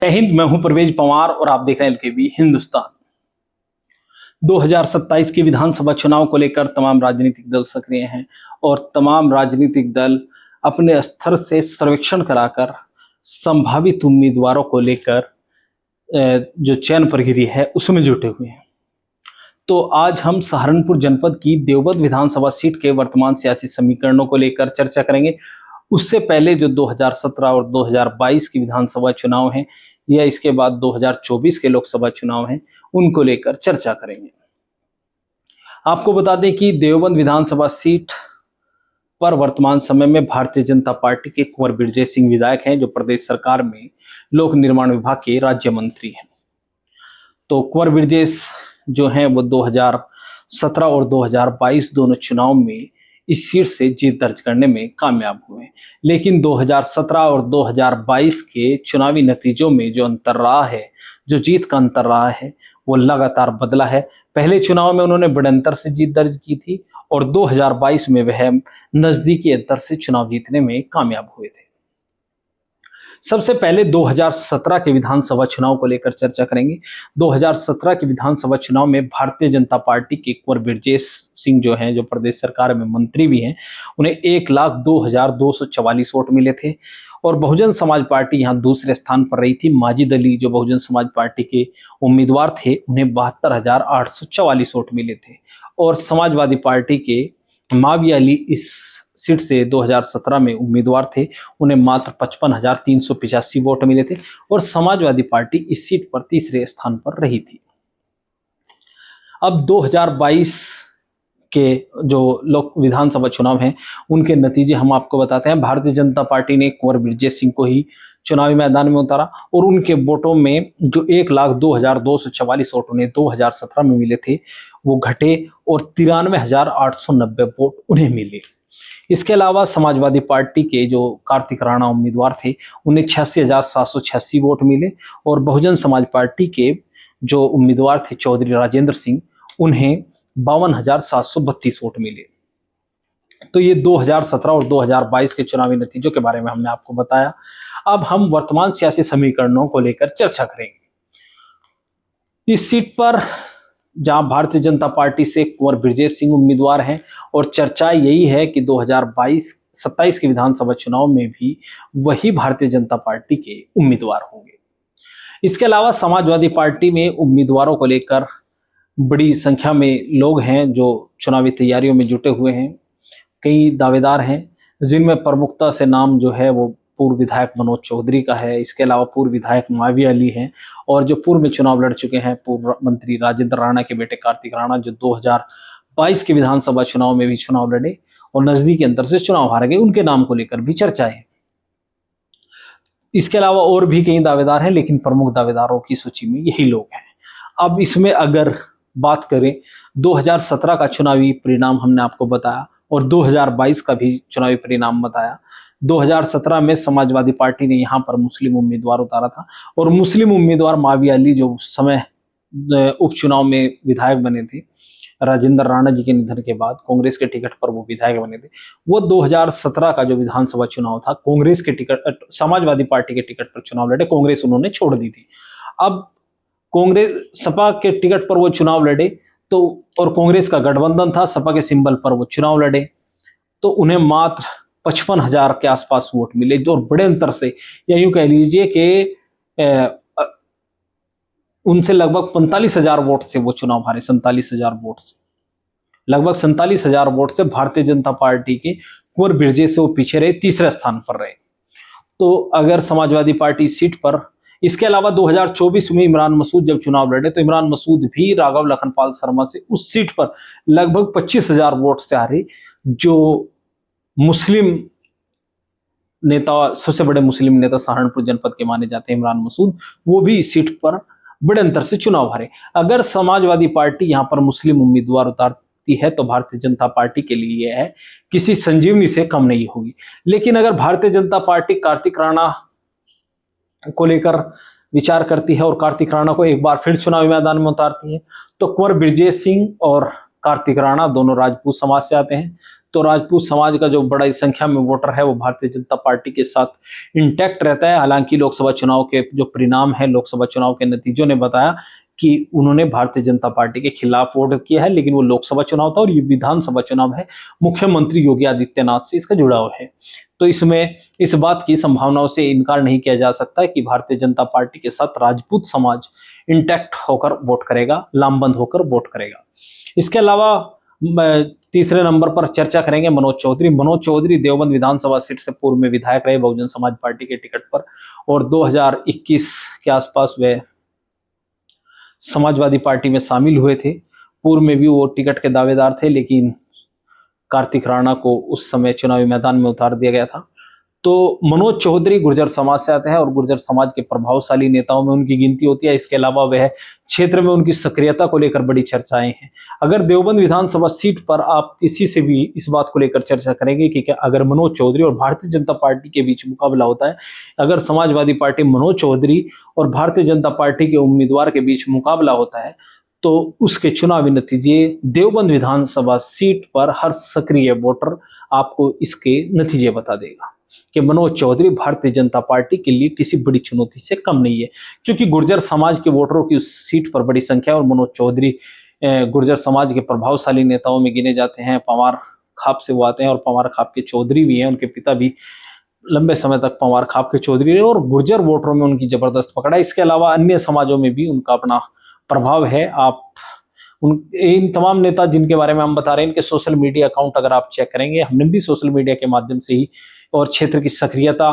जय हिंद। मैं हूं परवेज पंवार और आप देख रहे हैं एलकेबी हिंदुस्तान। 2027 के विधानसभा चुनाव को लेकर तमाम राजनीतिक दल सक्रिय हैं और तमाम राजनीतिक दल अपने स्तर से सर्वेक्षण कराकर संभावित उम्मीदवारों को लेकर जो चयन प्रक्रिया है उसमें जुटे हुए हैं। तो आज हम सहारनपुर जनपद की देवबंद विधानसभा सीट के वर्तमान सियासी समीकरणों को लेकर चर्चा करेंगे। उससे पहले जो 2017 और 2022 की विधानसभा चुनाव हैं या इसके बाद 2024 के लोकसभा चुनाव हैं उनको लेकर चर्चा करेंगे। आपको बता दें कि देवबंद विधानसभा सीट पर वर्तमान समय में भारतीय जनता पार्टी के कुंवर बिरजेश सिंह विधायक हैं, जो प्रदेश सरकार में लोक निर्माण विभाग के राज्य मंत्री हैं। तो कुंवर बिरजेश जो हैं वो 2017 और 2022 दोनों चुनाव में इस सीट से जीत दर्ज करने में कामयाब हुए, लेकिन 2017 और 2022 के चुनावी नतीजों में जो अंतर रहा है, जो जीत का अंतर रहा है, वो लगातार बदला है। पहले चुनाव में उन्होंने बड़े अंतर से जीत दर्ज की थी और 2022 में वह नजदीकी अंतर से चुनाव जीतने में कामयाब हुए थे। सबसे पहले 2017 के विधानसभा चुनाव को लेकर चर्चा करेंगे। 2017 के विधानसभा चुनाव में भारतीय जनता पार्टी के कुंवर बिरजेश सिंह जो हैं, जो प्रदेश सरकार में मंत्री भी हैं, उन्हें 1,02,244 वोट मिले थे और बहुजन समाज पार्टी यहाँ दूसरे स्थान पर रही थी। माजिद अली जो बहुजन समाज पार्टी के उम्मीदवार थे, उन्हें 72,844 वोट मिले थे और समाजवादी पार्टी के माविया अली इस सीट से 2017 में उम्मीदवार थे, उन्हें मात्र 55,385 वोट मिले थे और समाजवादी पार्टी इस सीट पर तीसरे स्थान पर रही थी। अब 2022 के जो लोक विधानसभा चुनाव हैं उनके नतीजे हम आपको बताते हैं। भारतीय जनता पार्टी ने कुंवर बिरजेश सिंह को ही चुनावी मैदान में उतारा और उनके वोटों में जो 1,02,244 वोट उन्हें 2017 में मिले थे वो घटे और 93,890 वोट उन्हें मिले। इसके अलावा समाजवादी पार्टी के जो कार्तिक राणा उम्मीदवार थे उन्हें 86,786 वोट मिले और बहुजन समाज पार्टी के जो उम्मीदवार थे चौधरी राजेंद्र सिंह, उन्हें 52,732 वोट मिले। तो ये 2017 और 2022 के चुनावी नतीजों के बारे में हमने आपको बताया। अब हम वर्तमान सियासी समीकरणों को लेकर चर्चा करेंगे। इस सीट पर जहां भारतीय जनता पार्टी से कुंवर बिरजेश सिंह उम्मीदवार हैं और चर्चा यही है कि 2027 के विधानसभा चुनाव में भी वही भारतीय जनता पार्टी के उम्मीदवार होंगे। इसके अलावा समाजवादी पार्टी में उम्मीदवारों को लेकर बड़ी संख्या में लोग हैं जो चुनावी तैयारियों में जुटे हुए हैं। कई दावेदार हैं जिनमें प्रमुखता से नाम जो है वो पूर्व विधायक मनोज चौधरी का है। इसके अलावा पूर्व विधायक माविया अली हैं और जो पूर्व में चुनाव लड़ चुके हैं पूर्व मंत्री राजेंद्र राणा के बेटे कार्तिक राणा, जो 2022 के विधानसभा चुनाव में भी चुनाव लड़े और नजदीकी अंतर से चुनाव हार गए, उनके नाम को लेकर भी चर्चा है। इसके अलावा और भी कई दावेदार हैं, लेकिन प्रमुख दावेदारों की सूची में यही लोग हैं। अब इसमें अगर बात करें, 2017 का चुनावी परिणाम हमने आपको बताया और 2022 का भी चुनावी परिणाम बताया। 2017 में समाजवादी पार्टी ने यहाँ पर मुस्लिम उम्मीदवार उतारा था और मुस्लिम उम्मीदवार माविया अली, जो उस समय उपचुनाव में विधायक बने थे राजेंद्र राणा जी के निधन के बाद, कांग्रेस के टिकट पर वो विधायक बने थे। वो 2017 का जो विधानसभा चुनाव था कांग्रेस के टिकट, समाजवादी पार्टी के टिकट पर चुनाव लड़े, कांग्रेस उन्होंने छोड़ दी थी। अब कांग्रेस सपा के टिकट पर वो चुनाव लड़े तो, और कांग्रेस का गठबंधन था, सपा के सिंबल पर वो चुनाव लड़े तो उन्हें मात्र 55,000 के आसपास वोट मिले और बड़े अंतर से, या यूं कह लीजिए कि उनसे लगभग 45,000 वोट से वो चुनाव हारे। 47,000 वोट से, लगभग 47,000 वोट से भारतीय जनता पार्टी के कुंवर बिरजेश से वो पीछे रहे, तीसरे स्थान पर रहे। तो अगर समाजवादी पार्टी सीट पर, इसके अलावा 2024 में इमरान मसूद जब चुनाव लड़े तो इमरान मसूद भी राघव लखनपाल शर्मा से उस सीट पर लगभग 25,000 वोट से हारे। जो मुस्लिम नेता, सबसे बड़े मुस्लिम नेता सहारनपुर जनपद के माने जाते हैं इमरान मसूद, वो भी इस सीट पर बड़े अंतर से चुनाव हारे। अगर समाजवादी पार्टी यहाँ पर मुस्लिम उम्मीदवार उतारती है तो भारतीय जनता पार्टी के लिए यह है किसी संजीवनी से कम नहीं होगी। लेकिन अगर भारतीय जनता पार्टी कार्तिक राणा को लेकर विचार करती है और कार्तिक राणा को एक बार फिर चुनावी मैदान में उतारती है तो कुंवर बिरजेश सिंह और कार्तिक राणा, दोनों राजपूत समाज से आते हैं। तो राजपूत समाज का जो बड़ी संख्या में वोटर है वो भारतीय जनता पार्टी के साथ इंटैक्ट रहता है। हालांकि लोकसभा चुनाव के जो परिणाम है, लोकसभा चुनाव के नतीजों ने बताया कि उन्होंने भारतीय जनता पार्टी के खिलाफ वोट किया है, लेकिन वो लोकसभा चुनाव था और ये विधानसभा चुनाव है। मुख्यमंत्री योगी आदित्यनाथ से इसका जुड़ाव है। तो इसमें इस बात की संभावनाओं से इनकार नहीं किया जा सकता कि भारतीय जनता पार्टी के साथ राजपूत समाज इंटैक्ट होकर वोट करेगा, लामबंद होकर वोट करेगा। इसके अलावा तीसरे नंबर पर चर्चा करेंगे मनोज चौधरी। मनोज चौधरी देवबंद विधानसभा सीट से पूर्व में विधायक रहे बहुजन समाज पार्टी के टिकट पर, और 2021 के आसपास वे समाजवादी पार्टी में शामिल हुए थे। पूर्व में भी वो टिकट के दावेदार थे, लेकिन कार्तिक राणा को उस समय चुनावी मैदान में उतार दिया गया था। तो मनोज चौधरी गुर्जर समाज से आते हैं और गुर्जर समाज के प्रभावशाली नेताओं में उनकी गिनती होती है। इसके अलावा वह क्षेत्र में उनकी सक्रियता को लेकर बड़ी चर्चाएं हैं। अगर देवबंद विधानसभा सीट पर आप किसी से भी इस बात को लेकर चर्चा करेंगे कि अगर मनोज चौधरी और भारतीय जनता पार्टी के बीच मुकाबला होता है, अगर समाजवादी पार्टी मनोज चौधरी और भारतीय जनता पार्टी के उम्मीदवार के बीच मुकाबला होता है, तो उसके चुनावी नतीजे देवबंद विधानसभा सीट पर हर सक्रिय वोटर आपको इसके नतीजे बता देगा कि मनोज चौधरी भारतीय जनता पार्टी के लिए किसी बड़ी चुनौती से कम नहीं है, क्योंकि गुर्जर समाज के वोटरों की उस सीट पर बड़ी संख्या है और मनोज चौधरी गुर्जर समाज के प्रभावशाली नेताओं में गिने जाते हैं। पवार खाप से वो आते हैं और पवार खाप के चौधरी भी हैं। उनके पिता भी लंबे समय तक पवार खाप के चौधरी रहे और गुर्जर वोटरों में उनकी जबरदस्त पकड़ है। इसके अलावा अन्य समाजों में भी उनका अपना प्रभाव है। आप इन तमाम नेता जिनके बारे में हम बता रहे हैं, इनके सोशल मीडिया अकाउंट अगर आप चेक करेंगे, हमने भी सोशल मीडिया के माध्यम से ही, और क्षेत्र की सक्रियता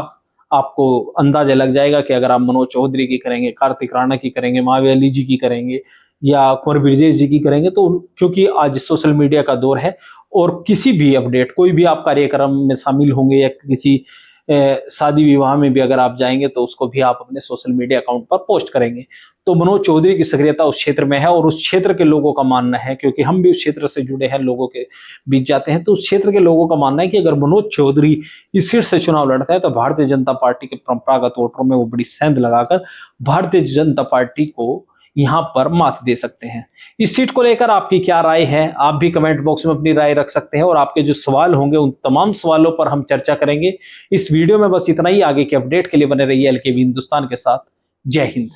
आपको अंदाजा लग जाएगा कि अगर आप मनोज चौधरी की करेंगे, कार्तिक राणा की करेंगे, मायावती अली जी की करेंगे या कुंवर ब्रजेश जी की करेंगे, तो क्योंकि आज सोशल मीडिया का दौर है और किसी भी अपडेट, कोई भी आप कार्यक्रम में शामिल होंगे या किसी शादी विवाह में भी अगर आप जाएंगे तो उसको भी आप अपने सोशल मीडिया अकाउंट पर पोस्ट करेंगे। तो मनोज चौधरी की सक्रियता उस क्षेत्र में है और उस क्षेत्र के लोगों का मानना है, क्योंकि हम भी उस क्षेत्र से जुड़े हैं, लोगों के बीच जाते हैं, तो उस क्षेत्र के लोगों का मानना है कि अगर मनोज चौधरी इस सीट से चुनाव लड़ता है तो भारतीय जनता पार्टी के परंपरागत वोटरों में वो बड़ी सेंध लगाकर भारतीय जनता पार्टी को यहां पर मात दे सकते हैं। इस सीट को लेकर आपकी क्या राय है? आप भी कमेंट बॉक्स में अपनी राय रख सकते हैं और आपके जो सवाल होंगे उन तमाम सवालों पर हम चर्चा करेंगे। इस वीडियो में बस इतना ही। आगे के अपडेट के लिए बने रहिए एलकेवी हिंदुस्तान के साथ। जय हिंद।